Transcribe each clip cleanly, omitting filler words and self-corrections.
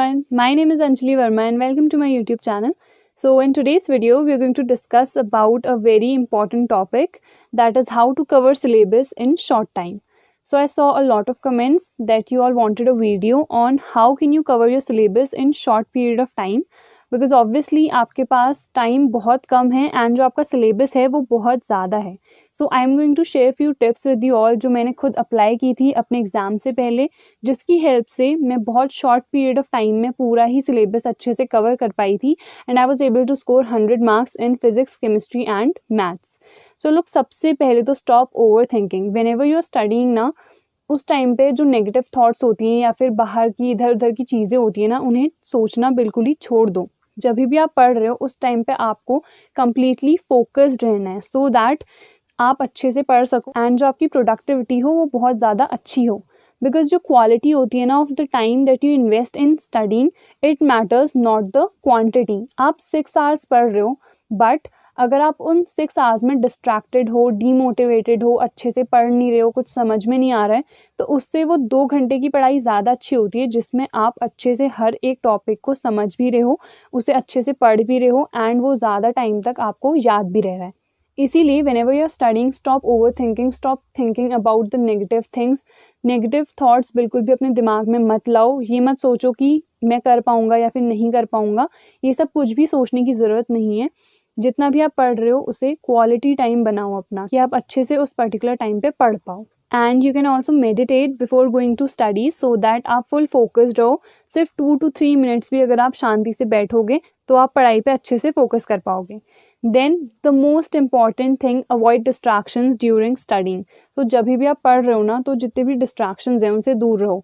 everyone, my name is Anjali Verma and welcome to my YouTube channel. So in today's video, we are going to discuss about a very important topic, that is how to cover syllabus in short time. So I saw a lot of comments that you all wanted a video on how can you cover your syllabus in short period of time, because obviously आपके पास time बहुत कम है and जो आपका syllabus है वो बहुत ज़्यादा है. So I am going to share few tips with you all जो मैंने खुद अप्लाई की थी अपने एग्ज़ाम से पहले, जिसकी हेल्प से मैं बहुत शॉर्ट पीरियड ऑफ टाइम में पूरा ही सिलेबस अच्छे से कवर कर पाई थी and I was able to score 100 marks in physics, chemistry and maths. So लोग, सबसे पहले तो stop overthinking. Whenever you are studying ना, उस टाइम पे जो नेगेटिव थॉट्स होती हैं या फिर बाहर की इधर उधर की चीज़ें होती हैं ना, उन्हें सोचना बिल्कुल ही छोड़ दो. जब भी आप पढ़ रहे हो उस टाइम पे आपको कम्प्लीटली फोकस्ड रहना है सो दैट आप अच्छे से पढ़ सको एंड जो आपकी प्रोडक्टिविटी हो वो बहुत ज़्यादा अच्छी हो. बिकॉज जो क्वालिटी होती है ना of the time that you invest in studying, it matters not the quantity. आप 6 आवर्स पढ़ रहे हो बट अगर आप उन 6 आवर्स में डिस्ट्रैक्टेड हो, डीमोटिवेटेड हो, अच्छे से पढ़ नहीं रहे हो, कुछ समझ में नहीं आ रहा है, तो उससे वो 2 घंटे की पढ़ाई ज़्यादा अच्छी होती है जिसमें आप अच्छे से हर एक टॉपिक को समझ भी रहे हो, उसे अच्छे से पढ़ भी रहे हो एंड वो ज़्यादा टाइम तक आपको याद भी रह रहा है. इसीलिए whenever you are studying, stop overthinking, stop thinking about the negative things. Negative thoughts बिल्कुल भी अपने दिमाग में मत लाओ. ये मत सोचो कि मैं कर पाऊँगा या फिर नहीं कर पाऊँगा. ये सब कुछ भी सोचने की ज़रूरत नहीं है. जितना भी आप पढ़ रहे हो उसे क्वालिटी टाइम बनाओ अपना, कि आप अच्छे से उस पर्टिकुलर टाइम पे पढ़ पाओ. And you can also meditate before going to study so that आप फुल फोकस्ड रहो. सिर्फ 2 to 3 मिनट्स भी अगर आप शांति से बैठोगे तो आप पढ़ाई पे अच्छे से फोकस कर पाओगे. Then the most important thing, avoid distractions during studying. तो जब भी आप पढ़ रहे हो ना, तो जितने भी डिस्ट्रैक्शंस हैं उनसे दूर रहो.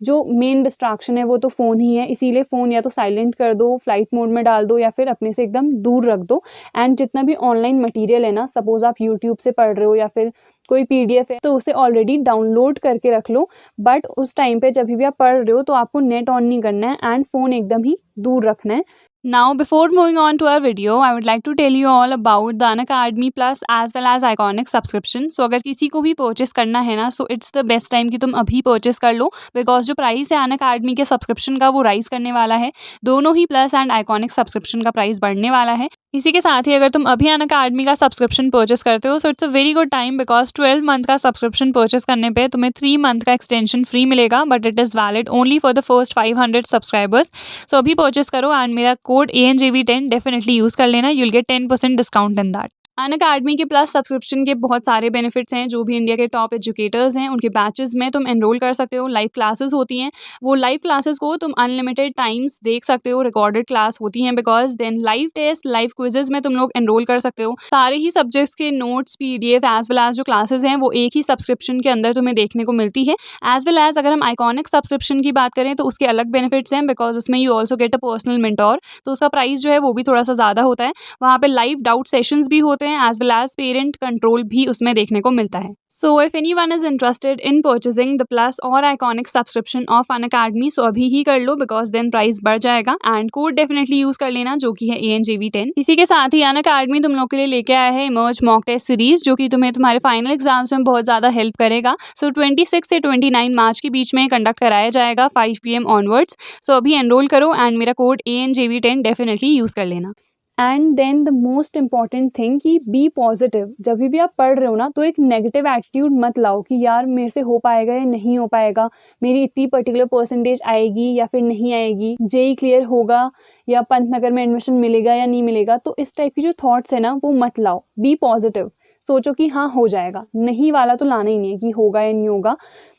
जो मेन डिस्ट्रैक्शन है वो तो फ़ोन ही है, इसीलिए फ़ोन या तो साइलेंट कर दो, फ्लाइट मोड में डाल दो या फिर अपने से एकदम दूर रख दो. एंड जितना भी ऑनलाइन मटेरियल है ना, सपोज आप यूट्यूब से पढ़ रहे हो या फिर कोई पीडीएफ है तो उसे ऑलरेडी डाउनलोड करके रख लो. बट उस टाइम पे जब भी आप पढ़ रहे हो तो आपको नेट ऑन नहीं करना है एंड फ़ोन एकदम ही दूर रखना है. Now, before moving on to our video, I would like to tell you all about the Unacademy Plus as well as Iconic subscription. So अगर किसी को भी परचेस करना है ना, so it's the best time कि तुम अभी परचेस कर लो, बिकॉज जो प्राइस है Unacademy के सब्सक्रिप्शन का वो राइज करने वाला है. दोनों ही प्लस एंड आइकॉनिक सब्सक्रिप्शन का प्राइस बढ़ने वाला है. इसी के साथ ही अगर तुम अभी Unacademy का सब्सक्रिप्शन परचेस करते हो, so it's a very good time, because 12 month का सब्सक्रिप्शन परचेस करने पे तुम्हें 3 मंथ का एक्सटेंशन फ्री मिलेगा, but it is valid only for the first 500 subscribers. So अभी परचेस करो एंड मेरा कोड ANJV10 डेफिनेटली यूज़ कर लेना. You'll get 10% discount in that. Unacademy के प्लस सब्सक्रिप्शन के बहुत सारे बेनिफिट्स हैं. जो भी इंडिया के टॉप एजुकेटर्स हैं उनके बैचेस में तुम एनरोल कर सकते हो. लाइव क्लासेस होती हैं, वो लाइव क्लासेस को तुम अनलिमिटेड टाइम्स देख सकते हो. रिकॉर्डेड क्लास होती हैं because then live test, live quizzes में तुम लोग एनरोल कर सकते हो. सारे ही सब्जेक्ट्स के notes, PDF as well as जो क्लासेस हैं वो एक ही सब्सक्रिप्शन के अंदर तुम्हें देखने को मिलती है. एज वेल एज अगर हम आइकॉनिक सब्सक्रिप्शन की बात करें तो उसके अलग बेनिफिट्स हैं, बिकॉज उसमें you also get a personal mentor. तो उसका प्राइस जो है वो भी थोड़ा सा ज़्यादा होता है. वहाँ पे लाइव डाउट सेशंस भी होते हैं as well as parent control भी उसमें देखने को मिलता है. So if anyone is interested in purchasing the plus और आइकॉनिक सब्सक्रिप्शन ऑफ Unacademy, सो अभी ही कर लो बिकॉज देन प्राइस बढ़ जाएगा एंड कोड डेफिनेटली यूज कर लेना जो कि है ANJV10. इसी के साथ ही Unacademy तुम लोग के लिए लेके आया है इमर्ज मॉक टेस्ट सीरीज, जो कि तुम्हें तुम्हारे फाइनल एग्जाम्स में बहुत ज्यादा हेल्प करेगा. सो 26 से 29 मार्च के बीच में कंडक्ट कराया जाएगा 5 PM ऑनवर्ड्स. सो अभी एनरोल करो एंड मेरा कोड ANJV10 डेफिनेटली यूज कर लेना. And then the most important thing कि बी पॉजिटिव. जब भी आप पढ़ रहे हो ना, तो एक नेगेटिव एटीट्यूड मत लाओ कि यार मेरे से हो पाएगा या नहीं हो पाएगा, मेरी इतनी पर्टिकुलर परसेंटेज आएगी या फिर नहीं आएगी, जेई क्लियर होगा या पंतनगर में एडमिशन मिलेगा या नहीं मिलेगा. तो इस टाइप की जो थॉट्स है ना वो मत लाओ. Be positive. सोचो कि हाँ हो जाएगा. नहीं वाला तो लाना ही नहीं है कि होगा या नहीं होगा.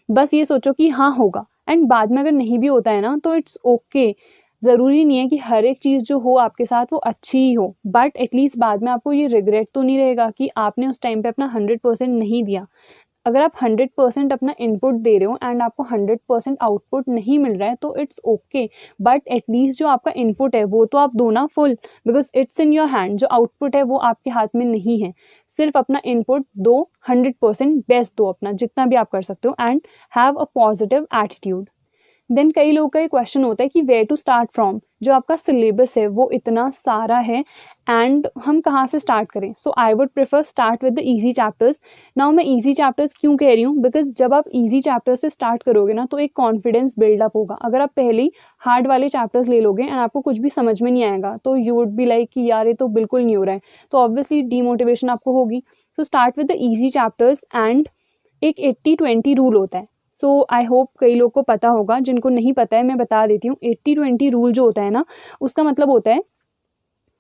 बस ये सोचो कि हाँ होगा. एंड बाद में अगर नहीं भी होता है ना तो इट्स ओके. ज़रूरी नहीं है कि हर एक चीज़ जो हो आपके साथ वो अच्छी ही हो, बट एटलीस्ट बाद में आपको ये रिग्रेट तो नहीं रहेगा कि आपने उस टाइम पे अपना 100% नहीं दिया. अगर आप 100% अपना इनपुट दे रहे हो एंड आपको 100% आउटपुट नहीं मिल रहा है तो इट्स ओके, बट एटलीस्ट जो आपका इनपुट है वो तो आप दो ना full, because it's in your hand. जो आउटपुट है वो आपके हाथ में नहीं है. सिर्फ अपना इनपुट दो, 100% बेस्ट दो अपना, जितना भी आप कर सकते हो, and have a positive attitude. Then कई लोगों का ये क्वेश्चन होता है कि वेयर टू स्टार्ट फ्रॉम, जो आपका सिलेबस है वो इतना सारा है एंड हम कहाँ से स्टार्ट करें. So I would prefer start with the easy chapters. Now मैं ईजी चैप्टर्स क्यों कह रही हूँ, बिकॉज जब आप ईजी चैप्टर्स से स्टार्ट करोगे ना तो एक कॉन्फिडेंस बिल्डअप होगा. अगर आप पहले ही हार्ड वाले चैप्टर्स ले लोगे एंड आपको कुछ भी समझ में नहीं आएगा तो यू वुड बी लाइक कि यार ये तो बिल्कुल नहीं हो रहा है, तो ऑब्वियसली डीमोटिवेशन आपको होगी. So start with the easy chapters and एक 80-20 रूल होता है. सो आई होप कई लोग को पता होगा, जिनको नहीं पता है मैं बता देती हूँ. 80-20 रूल जो होता है ना, उसका मतलब होता है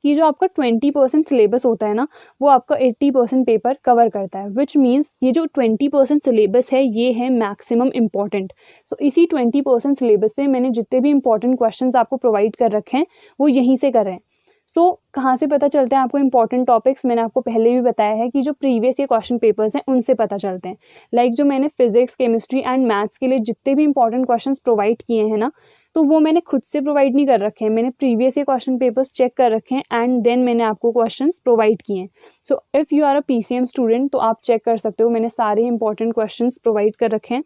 कि जो आपका 20% सिलेबस होता है ना वो आपका 80% पेपर कवर करता है. विच मीन्स ये जो 20% सिलेबस है ये है मैक्सिमम इम्पॉर्टेंट. सो इसी 20% सिलेबस से मैंने जितने भी इंपॉर्टेंट क्वेश्चंस आपको प्रोवाइड कर रखे हैं वो यहीं से कर रहे हैं. सो कहाँ से पता चलते हैं आपको इंपॉर्टेंट टॉपिक्स, मैंने आपको पहले भी बताया है कि जो प्रीवियस ये क्वेश्चन पेपर्स हैं उनसे पता चलते हैं. लाइक जो मैंने फिजिक्स, केमिस्ट्री एंड मैथ्स के लिए जितने भी इंपॉर्टेंट क्वेश्चंस प्रोवाइड किए हैं ना, तो वो मैंने खुद से प्रोवाइड नहीं कर रखे हैं, मैंने प्रीवियस ये क्वेश्चन पेपर्स चेक कर रखे हैं एंड देन मैंने आपको क्वेश्चंस प्रोवाइड किए हैं. So if you are a PCM student तो आप चेक कर सकते हो, मैंने सारे इंपॉर्टेंट क्वेश्चंस प्रोवाइड कर रखे हैं.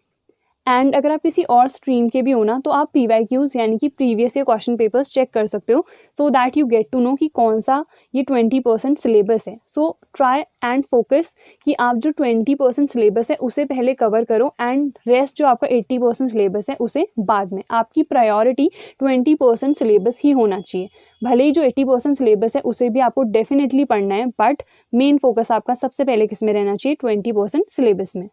एंड अगर आप किसी और स्ट्रीम के भी हो ना तो आप PYQs यानी कि previous year question papers check कर सकते हो, so that you get to know कि कौन सा ये 20% सिलेबस है. सो ट्राई एंड फोकस कि आप जो 20% सिलेबस है उसे पहले कवर करो एंड रेस्ट जो आपका 80% सिलेबस है उसे बाद में. आपकी प्रायोरिटी 20% सिलेबस ही होना चाहिए. भले ही जो 80% सिलेबस है उसे भी आपको डेफिनेटली पढ़ना है, बट मेन फोकस आपका सबसे पहले किस में रहना चाहिए, 20% सिलेबस में.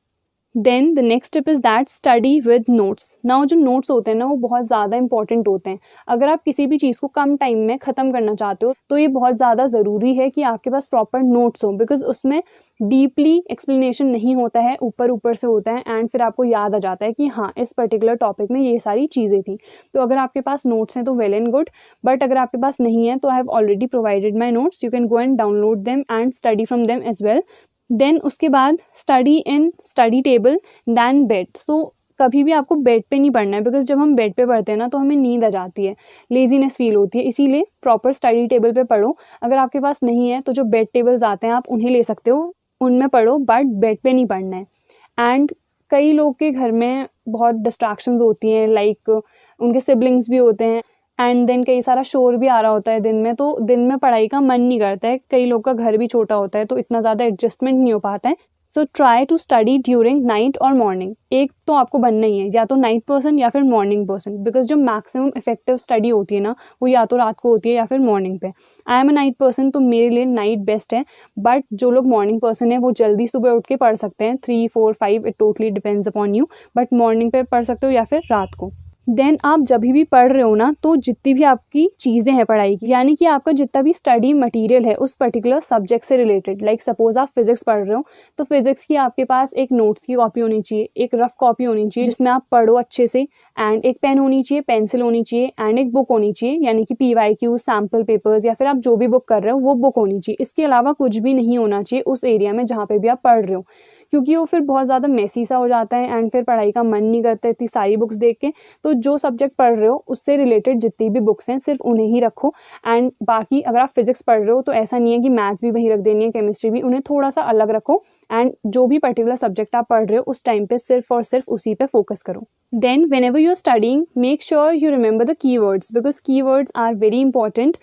Then the next step is that study with notes. Now जो नोट्स होते हैं ना वो बहुत ज़्यादा इंपॉर्टेंट होते हैं. अगर आप किसी भी चीज़ को कम टाइम में ख़त्म करना चाहते हो तो ये बहुत ज़्यादा ज़रूरी है कि आपके पास प्रॉपर नोट्स हो, बिकॉज उसमें डीपली एक्सप्लेनेशन नहीं होता है, ऊपर ऊपर से होता है एंड फिर आपको याद आ जाता है कि हाँ इस पर्टिकुलर टॉपिक में ये सारी चीज़ें थी. तो अगर आपके पास नोट्स हैं तो वेल एंड गुड, बट अगर आपके पास नहीं है तो I have already provided my notes, you can go and download them and study from them as well. Then उसके बाद study in study table than bed. So कभी भी आपको बेड पे नहीं पढ़ना है, बिकॉज जब हम बेड पे पढ़ते हैं ना तो हमें नींद आ जाती है, लेजीनेस फील होती है, इसीलिए प्रॉपर स्टडी टेबल पे पढ़ो. अगर आपके पास नहीं है तो जो बेड टेबल्स आते हैं आप उन्हें ले सकते हो, उनमें पढ़ो, बट बेड पे नहीं पढ़ना है. एंड कई लोग के घर में बहुत डिस्ट्रैक्शंस होती हैं, लाइक उनके सिबलिंग्स भी होते हैं एंड देन कई सारा शोर भी आ रहा होता है दिन में, तो दिन में पढ़ाई का मन नहीं करता है. कई लोग का घर भी छोटा होता है तो इतना ज़्यादा एडजस्टमेंट नहीं हो पाता है. So try to study during night और मॉर्निंग. एक तो आपको बनना ही है, या तो नाइट पर्सन या फिर मॉर्निंग पर्सन, बिकॉज जो मैक्सिमम इफेक्टिव स्टडी होती है ना वो या तो रात को होती है या फिर मॉर्निंग पे. I am a night person तो मेरे लिए नाइट बेस्ट है, बट जो लोग मॉर्निंग पर्सन है वो जल्दी सुबह उठ के पढ़ सकते हैं, 3, 4, 5 it totally depends upon you, but morning पे पढ़ सकते हो या फिर रात को. देन आप जब भी पढ़ रहे हो ना तो जितनी भी आपकी चीज़ें हैं पढ़ाई की, यानी कि आपका जितना भी स्टडी मटेरियल है उस पर्टिकुलर सब्जेक्ट से रिलेटेड, लाइक सपोज आप फिजिक्स पढ़ रहे हो तो फिजिक्स की आपके पास एक नोट्स की कॉपी होनी चाहिए, एक रफ कॉपी होनी चाहिए जिसमें आप पढ़ो अच्छे से, एंड एक पेन होनी चाहिए, पेंसिल होनी चाहिए एंड एक बुक होनी चाहिए, यानी कि PYQ, सैम्पल पेपर्स या फिर आप जो भी बुक कर रहे हो वो बुक होनी चाहिए. इसके अलावा कुछ भी नहीं होना चाहिए उस एरिया में जहाँ पे भी आप पढ़ रहे हो, क्योंकि वो फिर बहुत ज़्यादा मेसी सा हो जाता है एंड फिर पढ़ाई का मन नहीं करता इतनी सारी बुक्स देख के. तो जो सब्जेक्ट पढ़ रहे हो उससे रिलेटेड जितनी भी बुक्स हैं सिर्फ उन्हें ही रखो. एंड बाकी अगर आप फिजिक्स पढ़ रहे हो तो ऐसा नहीं है कि मैथ्स भी वहीं रख देनी है, केमिस्ट्री भी, उन्हें थोड़ा सा अलग रखो एंड जो भी पर्टिकुलर सब्जेक्ट आप पढ़ रहे हो उस टाइम पे सिर्फ और सिर्फ उसी पे फोकस करो. Then whenever you are studying make sure you remember the keywords, because keywords are very important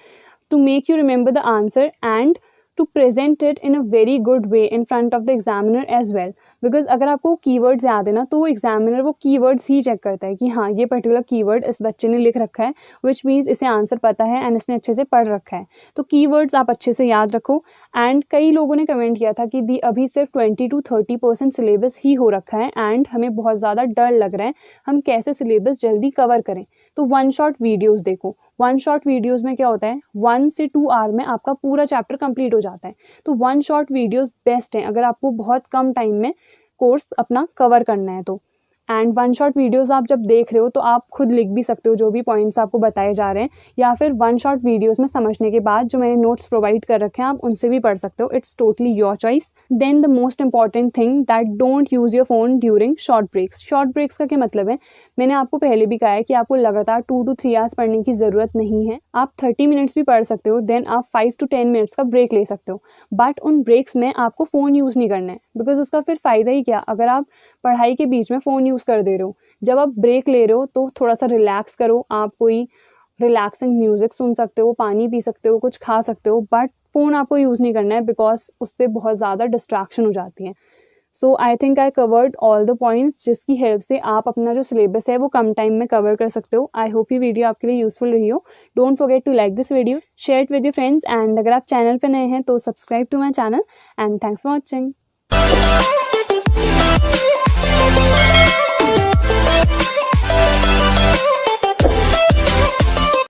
to make you remember the answer and to present it in a very good way in front of the examiner as well. Because अगर आपको keywords याद है ना तो वो examiner वो keywords ही check करता है कि हाँ ये पर्टिकुलर कीवर्ड इस बच्चे ने लिख रखा है, विच मीन्स इसे आंसर पता है एंड इसने अच्छे से पढ़ रखा है. तो कीवर्ड्स आप अच्छे से याद रखो. एंड कई लोगों ने कमेंट किया था कि दी अभी सिर्फ 20-30% सिलेबस ही हो रखा है एंड हमें बहुत ज़्यादा डर लग रहा है, हम कैसे सिलेबस जल्दी कवर करें. तो 1 शॉट वीडियोस देखो. 1 शॉट वीडियोस में क्या होता है, 1 से 2 आवर में आपका पूरा चैप्टर कंप्लीट हो जाता है. तो 1 शॉट वीडियोस बेस्ट हैं अगर आपको बहुत कम टाइम में कोर्स अपना कवर करना है तो. एंड 1 शॉट वीडियोस आप जब देख रहे हो तो आप खुद लिख भी सकते हो जो भी पॉइंट्स आपको बताए जा रहे हैं, या फिर 1 शॉट वीडियोस में समझने के बाद जो मैंने नोट्स प्रोवाइड कर रखे हैं आप उनसे भी पढ़ सकते हो. It's totally your choice. Then the most important thing that don't use your phone during short breaks. Short breaks का क्या मतलब है, मैंने आपको पहले भी कहा है कि आपको लगातार 2 to 3 आवर्स पढ़ने की ज़रूरत नहीं है. आप 30 मिनट्स भी पढ़ सकते हो, देन आप 5 to 10 मिनट्स का ब्रेक ले सकते हो, बट उन ब्रेक्स में आपको फ़ोन यूज़ नहीं करना है, बिकॉज उसका फिर फ़ायदा ही क्या, अगर आप पढ़ाई के बीच में फ़ोन यूज़ कर दे रहे हो। जब आप ब्रेक ले रहे हो तो थोड़ा सा रिलैक्स करो, आप कोई रिलैक्सिंग म्यूज़िक सुन सकते हो, पानी पी सकते हो, कुछ खा सकते हो, बट फ़ोन आपको यूज़ नहीं करना है बिकॉज़ उससे बहुत ज़्यादा डिस्ट्रैक्शन हो जाती है। So I think I covered all the points जिसकी हेल्प से आप अपना जो सिलेबस है वो कम टाइम में कवर कर सकते हो। आई होप ये वीडियो आपके लिए यूजफुल रही हो। Don't forget to like this video, share it with your friends and अगर आप चैनल पे नए हैं तो subscribe to my channel and thanks for watching.